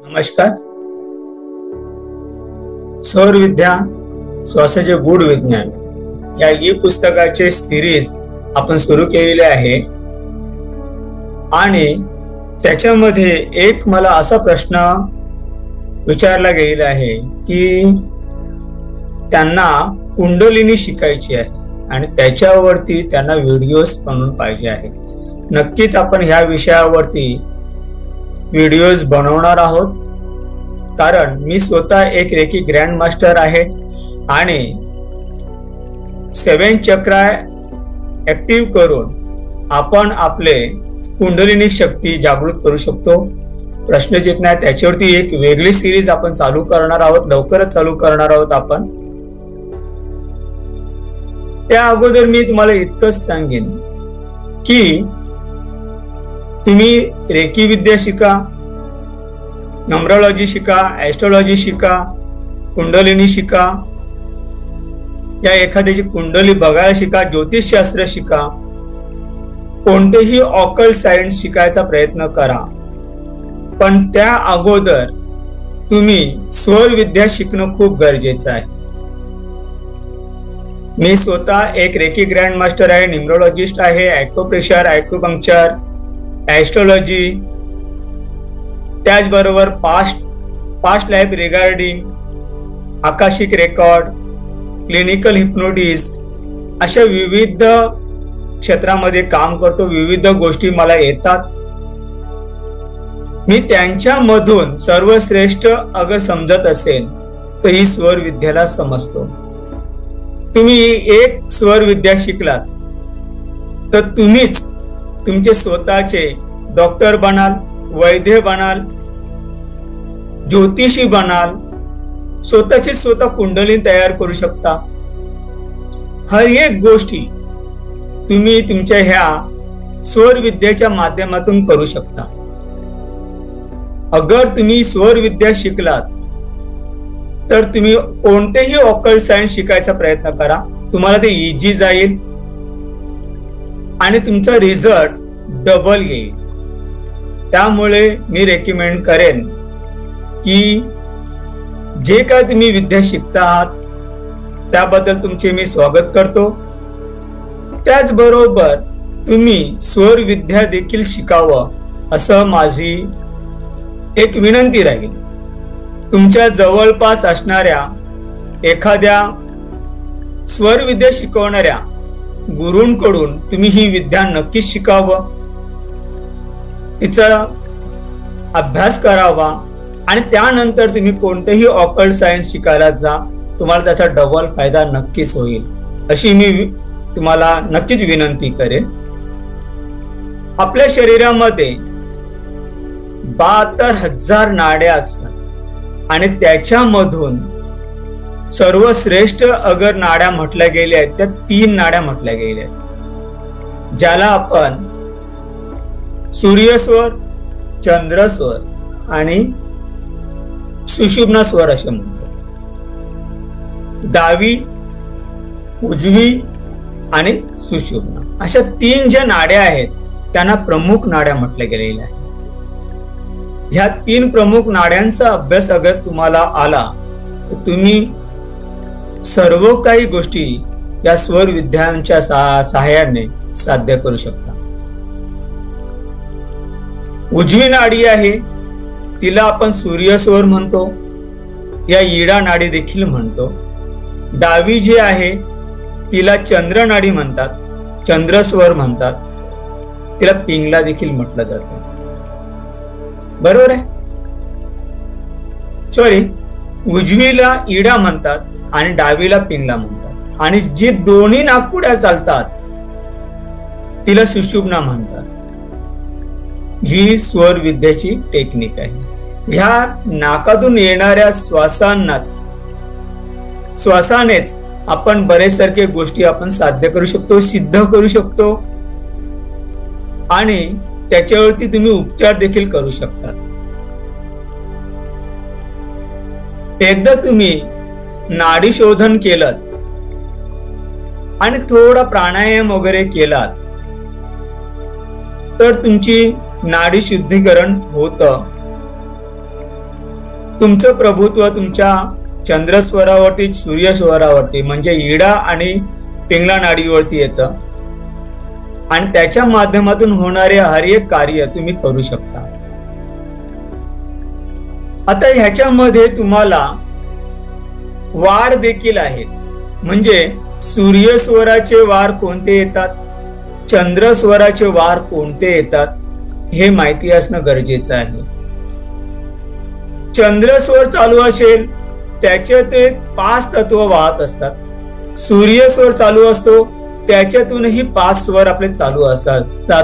नमस्कार. सौरविद्या श्वासाचे गूढ विज्ञान या ई पुस्तकाचे सिरीज आपण सुरू केलेले आहे आणि त्याच्यामध्ये एक मला असा प्रश्न विचारला गेलेला आहे की त्यांना कुंडलिनी शिकायची आहे आणि त्याच्यावरती त्यांना व्हिडिओज बनवून पाहिजे आहे. नक्कीच आपण ह्या विषयावरती व्हिडिओज बनवणार आहोत, कारण मी स्वतः एक रेकी ग्रँड मास्टर आहे आणि 7 चक्रा ऍक्टिव्ह करून आपण आपले कुंडलिनी शक्ती जागृत करू शकतो. प्रश्न जितना त्याच्यावरती एक वेगळी सिरीज आपण चालू करणार आहोत, लवकरच चालू करणार आहोत आपण. त्या अगोदर मी तुम्हाला इतकंच सांगेन की तुम्ही रेकी विद्या शिका, न्यूमरोलॉजी शिका, ॲस्ट्रोलॉजी शिका, कुंडलिनी शिका, या एखाद्याची कुंडली बघायला शिका, ज्योतिषशास्त्र शिका, कोणतेही ऑकल्ट सायन्स शिकायचा प्रयत्न करा. पण त्या अगोदर तुम्ही सौर विद्या शिकणं खूप गरजेचं आहे. मी स्वतः एक रेकी ग्रँड मास्टर आहे, न्यूमरोलॉजिस्ट आहे, ॲक्युप्रेशर, ॲक्युपंक्चर, ॲस्ट्रोलॉजी, त्याचबरोबर past life regarding, akashic record, clinical hypnosis, अशा विविध क्षेत्रामध्ये काम करतो. विविध गोष्टी मला येतात. मी त्यांच्यामधून सर्वश्रेष्ठ अगर समजत असेल तर ही स्वर विद्याला समजतो. तुम्ही एक स्वर विद्या शिकलात तर तुम्हीच तुमचे स्वतःचे डॉक्टर बनाल, वैद्य बनाल, ज्योतिषी बनाल, स्वतःची स्वतः कुंडली तयार करू शकता. हर एक गोष्टी तुम्ही तुमच्या ह्या स्वर विद्याच्या माध्यमातून करू शकता. अगर तुम्ही स्वर विद्या शिकलात तर तुम्ही कोणतेही ऑकल्ट सायन्स शिकायचा प्रयत्न करा. तुम्हाला ते इझी जाईल आणि तुमचा रिझल्ट डबल येईल. त्यामुळे मी रेकमेंड करेन की जे काय तुम्ही विद्या शिकता आहात त्याबद्दल तुमचे मी स्वागत करतो. त्याचबरोबर तुम्ही स्वर विद्या देखील शिकावं असं माझी एक विनंती राहील. तुमच्या जवळपास असणाऱ्या एखाद्या स्वर विद्या शिकवणाऱ्या गुरूंकडून तुम्ही ही विद्या नक्कीच शिकावं, तिचा अभ्यास करावा आणि त्यानंतर तुम्ही कोणतेही ऑकल्ट सायन्स शिकायला जा. तुम्हाला त्याचा डबल फायदा नक्कीच होईल अशी मी तुम्हाला नक्कीच विनंती करेन. आपल्या शरीरामध्ये 72,000 नाड्या असतात आणि त्याच्यामधून सर्वश्रेष्ठ अगर नाड्या म्हटल्या गेल्या आहेत त्या 3 नाड्या म्हटल्या गेल्या आहेत, ज्याला आपण सूर्यस्वर, चंद्रस्वर आणि सुषुम्ना स्वर असे म्हणतो. डावी, उजवी आणि सुषुम्ना अशा 3 ज्या नाड्या आहेत त्यांना प्रमुख नाड्या म्हटल्या गेलेल्या आहेत. ह्या 3 प्रमुख नाड्यांचा अभ्यास अगर तुम्हाला आला तर तुम्ही सर्व काही गोष्टी या स्वर विद्यांच्या सहाय्याने साध्य करू शकता. उजवी नाडी आहे तिला आपण सूर्यस्वर म्हणतो, या ईडा नाडी देखील म्हणतो. डावी जी आहे तिला चंद्र नाडी म्हणतात, चंद्रस्वर म्हणतात, तिला पिंगला देखील म्हटलं जातं. बरोबर आहे? सॉरी, उजवीला ईडा म्हणतात आणि डावीला पिंगला म्हणतात आणि जी दोन्ही नाकपुड्या चालतात तिला सुषुम्ना म्हणतात. ही स्वर विद्याची टेक्निक आहे. ह्या नाकातून येणाऱ्या श्वासानेच आपण बरेचसारखे गोष्टी आपण साध्य करू शकतो, सिद्ध करू शकतो आणि त्याच्यावरती तुम्ही उपचार देखील करू शकता. एकदा तुम्ही नाडी शोधन केलं आणि थोडा प्राणायाम वगैरे केलात तर तुमची नाडी शुद्धीकरण होतं तुमचं प्रभुत्व तुमच्या चंद्रस्वरावरती, सूर्यस्वरावरती म्हणजे इडा आणि पिंगला नाडीवरती येतं आणि त्याच्या माध्यमातून होणारे हर एक कार्य तुम्ही करू शकता. आता ह्याच्यामध्ये तुम्हाला वार देखील आहेत. म्हणजे सूर्यस्वराचे वार कोणते येतात, चंद्रस्वराचे वार कोणते येतात हे माहिती असणं गरजेचं आहे. चंद्रस्वर चालू असेल त्याचे ते 5 तत्व वाहत असतात. सूर्यस्वर चालू असतो त्याच्यातूनही 5 स्वर आपले चालू असतात,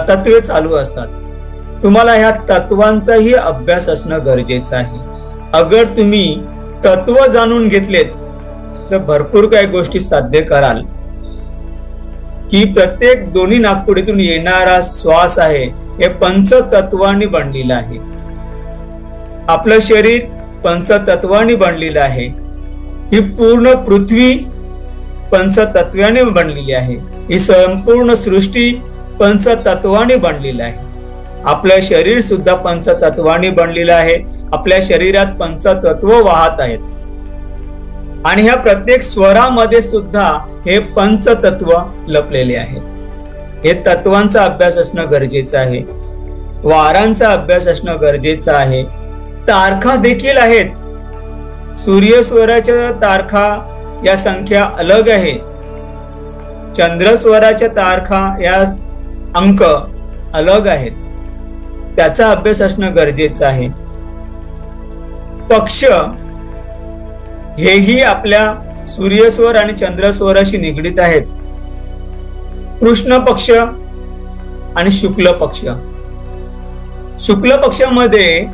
तत्वे चालू असतात. तुम्हाला ह्या तत्वांचाही अभ्यास असणं गरजेचं आहे. अगर तुम्ही तत्व जाणून घेतलेत तर भरपूर काही गोष्टी साध्य कराल. की प्रत्येक दोन्ही नाकपुडीतून येणारा श्वास आहे हे पंचतत्वांनी बनलेलं आहे. आपलं शरीर पंचतत्वांनी बनलेलं आहे. ही पूर्ण पृथ्वी पंचतत्वाने बनलेली आहे. ही संपूर्ण सृष्टी पंचतत्वाने बनलेली आहे. आपलं शरीर सुद्धा पंचतत्वाने बनलेलं आहे. आपल्या शरीरात पंचतत्व वाहत आहेत आणि ह्या प्रत्येक स्वरामध्ये सुद्धा हे पंचतत्व लपलेले आहेत. हे तत्वांचा अभ्यास असणं गरजेचं आहे. वारांचा अभ्यास असणं गरजेचं आहे. तारखा देखील आहेत. सूर्यस्वराच्या तारखा या संख्या अलग आहे. चंद्रस्वराच्या तारखा या अंक अलग आहेत. त्याचा अभ्यास असणं गरजेचं आहे. पक्ष हेही आपल्या सूर्यस्वर आणि चंद्रस्वराशी निगडीत आहेत. कृष्ण पक्ष आणि शुक्ल पक्ष. शुक्ल पक्षामध्ये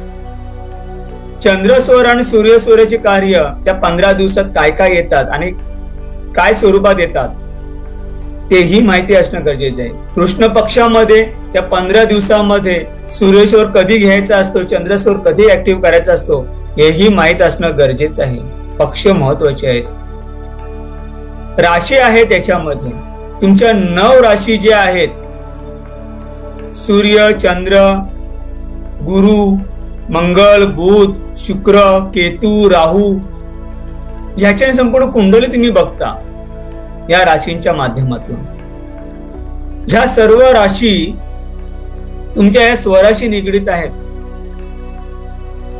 चंद्रस्वर आणि सूर्यस्वराचे कार्य त्या 15 दिवसात काय काय येतात आणि काय स्वरूपात येतात तेही माहिती असणं गरजेचं आहे. कृष्ण पक्षामध्ये त्या 15 दिवसामध्ये सूर्यस्वर कधी घ्यायचा असतो, चंद्रस्वर कधी ऍक्टिव्ह करायचा असतो हेही माहित असणं गरजेचं आहे. पक्ष महत्वाचे आहेत. राशी आहे त्याच्यामध्ये तुमच्या 9 राशी ज्या आहेत सूर्य, चंद्र, गुरु, मंगळ, बुध, शुक्र, केतू, राहू ह्याच्याने संपूर्ण कुंडली तुम्ही बघता या राशींच्या माध्यमातून. ह्या सर्व राशी तुमच्या या स्वराशी निगडीत आहेत.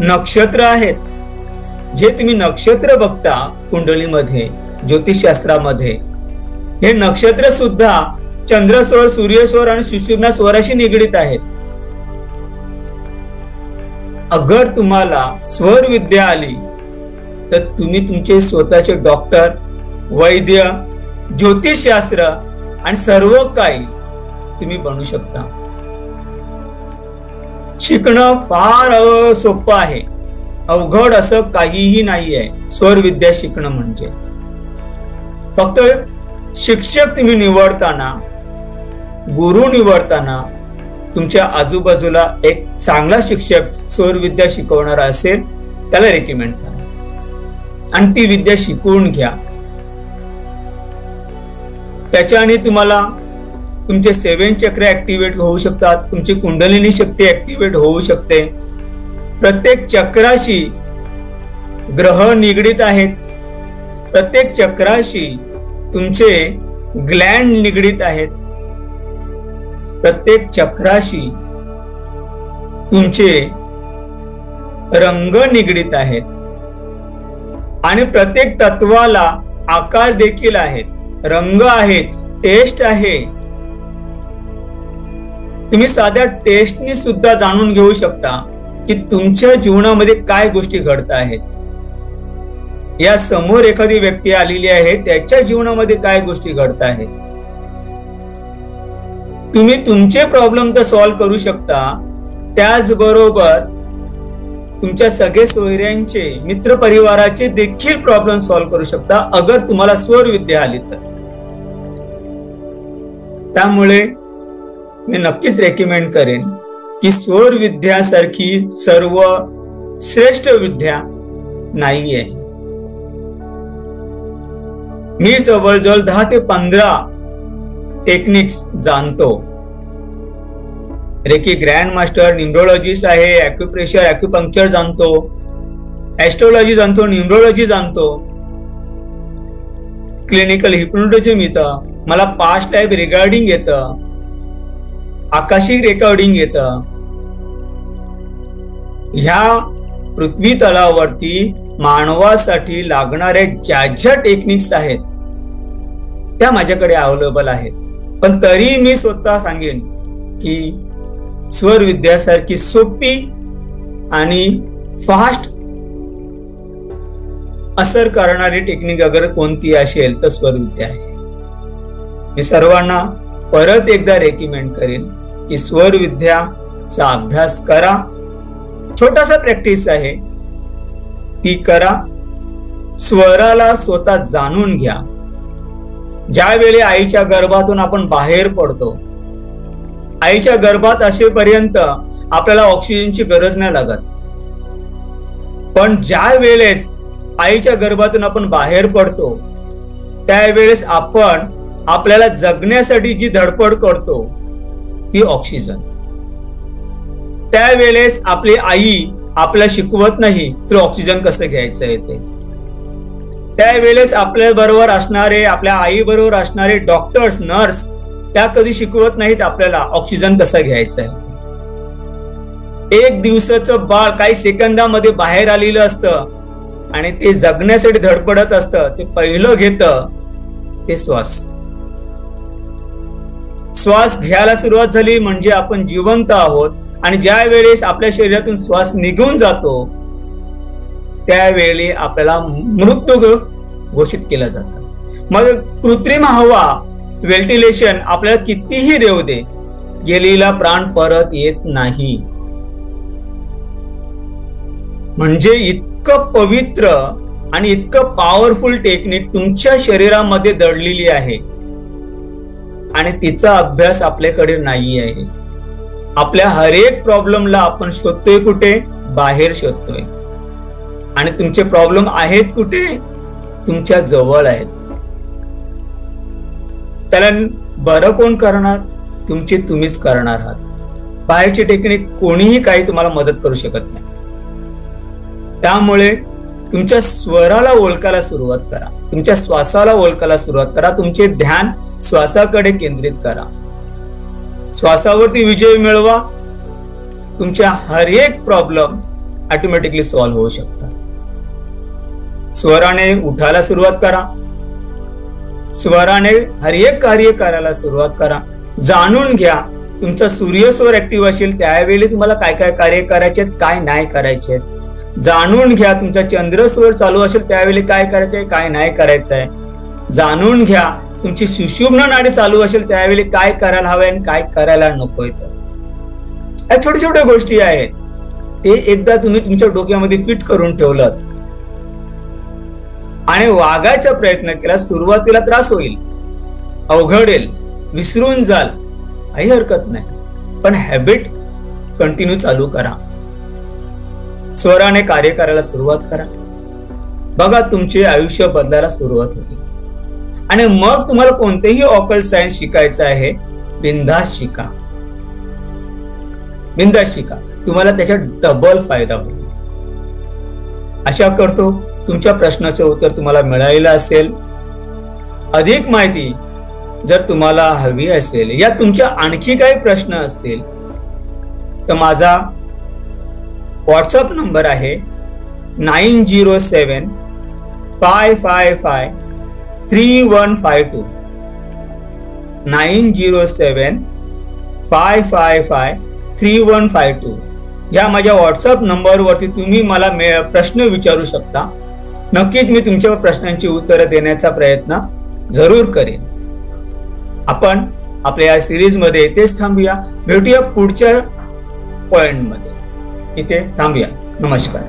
नक्षत्र आहेत. जे तुम्ही नक्षत्र बघता कुंडलीमध्ये, ज्योतिषशास्त्रामध्ये हे नक्षत्र सुद्धा चंद्रस्वर, सूर्यस्वर आणि सुषुम्ना स्वराशी निगडीत आहेत. अगर तुम्हाला स्वर विद्या आली तर तुम्ही तुमचे स्वतःचे डॉक्टर, वैद्य, ज्योतिषशास्त्र आणि सर्व काही तुम्ही बनू शकता. शिकणं फार सोपं आहे. अवघड असं काहीही नाही आहे. स्वर विद्या शिकणं म्हणजे फक्त शिक्षक तुम्ही निवडताना, गुरु निवडताना तुमच्या आजूबाजूला एक चांगला शिक्षक स्वर विद्या शिकवणारा असेल त्याला रेकमेंड करा आणि ती विद्या शिकवून घ्या. त्याच्याने तुम्हाला तुमचे 7 चक्र ऍक्टिव्हेट होऊ शकतात. तुमची कुंडलिनी शक्ती ऍक्टिव्हेट होऊ शकते. प्रत्येक चक्राशी ग्रह निगडीत आहेत. प्रत्येक चक्राशी तुमचे ग्लँड निगडीत आहेत. प्रत्येक चक्राशी तुमचे रंग निगडीत आहेत आणि प्रत्येक तत्वाला आकार देखील आहेत, रंग आहेत, टेस्ट आहे. तुम्ही साध्या टेस्टनी सुद्धा जाणून घेऊ शकता की तुमच्या जीवनामध्ये काय गोष्टी घडत आहेत. या समोर एखादी व्यक्ती आलेली आहे त्याच्या जीवनामध्ये काय गोष्टी घडत आहेत. तुम्ही तुमचे प्रॉब्लेम तर सॉल्व्ह करू शकता, त्याचबरोबर तुमच्या सगळे सोयऱ्यांचे, मित्र परिवाराचे देखील प्रॉब्लेम सॉल्व्ह करू शकता अगर तुम्हाला स्वर विद्या आली तर. त्यामुळे मी नक्कीच रेकमेंड करेन की स्वर विद्यासारखी सर्व श्रेष्ठ विद्या नाहीये. मी जवळजवळ 10 ते 15 टेक्निक्स जाणतो. रेकी ग्रँड मास्टर, न्यूमरोलॉजिस्ट आहे, ॲक्युप्रेशर, ॲक्युपंक्चर जाणतो, ऍस्ट्रोलॉजी जाणतो, न्यूमरोलॉजी जाणतो, क्लिनिकल हिप्नोटिझम येतं, मला पास्ट लाईफ रिगार्डिंग येतं, आकाशिक रेकॉर्डिंग येतं. ह्या पृथ्वी तलावरती मानवासाठी लागणाऱ्या ज्या ज्या टेक्निक्स आहेत त्या माझ्याकडे अवेलेबल आहेत. पण तरी मी स्वतः सांगेन की स्वर विद्यासारखी सोपी आणि फास्ट असर करणारी टेक्निक अगर कोणती असेल तर स्वर विद्या आहे. मी सर्वांना परत एकदा रेकमेंड करेन की स्वर विद्याचा अभ्यास करा. छोटासा प्रॅक्टिस आहे, ती करा. स्वराला स्वतः जाणून घ्या. ज्यावेळी आईच्या गर्भातून आपण बाहेर पडतो, आईच्या गर्भात असेपर्यंत आपल्याला ऑक्सिजनची गरज नाही लागत. पण ज्या वेळेस आईच्या गर्भातून आपण बाहेर पडतो त्यावेळेस आपण आपल्याला जगण्यासाठी जी धडपड करतो ती ऑक्सिजन. त्यावेळेस आपली आई आपल्याला शिकवत नाही तर ऑक्सिजन कसं घ्यायचं आहे ते. त्यावेळेस आपल्या बरोबर असणारे, आपल्या आई बरोबर असणारे डॉक्टर्स, नर्स त्या कधी शिकवत नाहीत आपल्याला ऑक्सिजन कसं घ्यायचं आहे. एक दिवसाचं बाळ काही सेकंदामध्ये बाहेर आलेलं असतं आणि ते जगण्यासाठी धडपडत असतं. ते पहिलं घेतं ते श्वास. श्वास घ्यायला सुरुवात झाली म्हणजे आपण जिवंत आहोत. आणि ज्या वेळेस आपल्या शरीरातून श्वास निघून जातो त्यावेळी आपल्याला मृत्यू घोषित केला जातं. मग कृत्रिम हवा, व्हेंटिलेशन आपल्याला कितीही देऊ दे, गेलेला प्राण परत येत नाही. म्हणजे इतकं पवित्र आणि इतकं पॉवरफुल टेक्निक तुमच्या शरीरामध्ये दडलेली आहे आणि तिचा अभ्यास आपल्याकडे नाही आहे. आपल्या हर एक प्रॉब्लेमला आपण शोधतोय कुठे? बाहेर शोधतोय. आणि तुमचे प्रॉब्लेम आहेत कुठे? तुमच्या जवळ आहेत. त्याला बरं कोण करणार? तुमची तुम्हीच करणार आहात. बाहेरची टेक्निक कोणीही काही तुम्हाला मदत करू शकत नाही. त्यामुळे तुमच्या स्वराला ओळखायला सुरुवात करा, तुमच्या श्वासाला ओळखायला सुरुवात करा. तुमचे ध्यान श्वासाकडे केंद्रित करा. श्वासावरती विजय मिळवा. तुमच्या हर एक प्रॉब्लेम ऑटोमॅटिकली सॉल्व्ह होऊ शकतात. स्वराने उठायला सुरुवात करा. स्वराने हर एक कार्य करायला सुरुवात करा. जाणून घ्या तुमचा सूर्यस्वर ऍक्टिव्ह असेल त्यावेळी तुम्हाला काय काय कार्य करायचे, काय नाही करायचे. जाणून घ्या तुमचा चंद्रस्वर चालू असेल त्यावेळी काय करायचंय, काय नाही करायचंय. जाणून घ्या तुमची सुषुम्ना नाडी चालू असेल त्यावेळी काय करायला हवंय आणि काय करायला नकोय. तर या छोट्या छोट्या गोष्टी आहेत, ते एकदा तुम्ही तुमच्या डोक्यामध्ये फिट करून ठेवलं आणि वागायचा प्रयत्न केला, सुरुवातीला त्रास होईल, अवघडेल, विसरून जाल, काही हरकत नाही. पण हॅबिट कंटिन्यू चालू करा. स्वराने कार्य करायला सुरुवात करा. बघा तुमचे आयुष्य बदलायला सुरुवात होईल. आणि मग तुम्हाला कोणतेही ऑकल्ट सायन्स शिकायचं आहे, बिनधास्त शिका. बिनधास्त शिका, तुम्हाला त्याचा डबल फायदा होईल. आशा करतो तुमच्या प्रश्नाचे उत्तर तुम्हाला मिळालेलं असेल. अधिक माहिती जर तुम्हाला हवी असेल या तुमच्या आणखी काही प्रश्न असतील तर माझा व्हॉट्सअप नंबर आहे 9075553152 9075553152. या माझ्या व्हॉट्सअप नंबरवरती तुम्ही मला प्रश्न विचारू शकता. नक्कीच मी तुमच्या प्रश्नांची उत्तरं देण्याचा प्रयत्न जरूर करेन. आपण आपल्या या सिरीज मध्ये इथेच थांबूया. भेटूया पुढच्या पॉइंट मध्ये. इथे थांबूया. नमस्कार.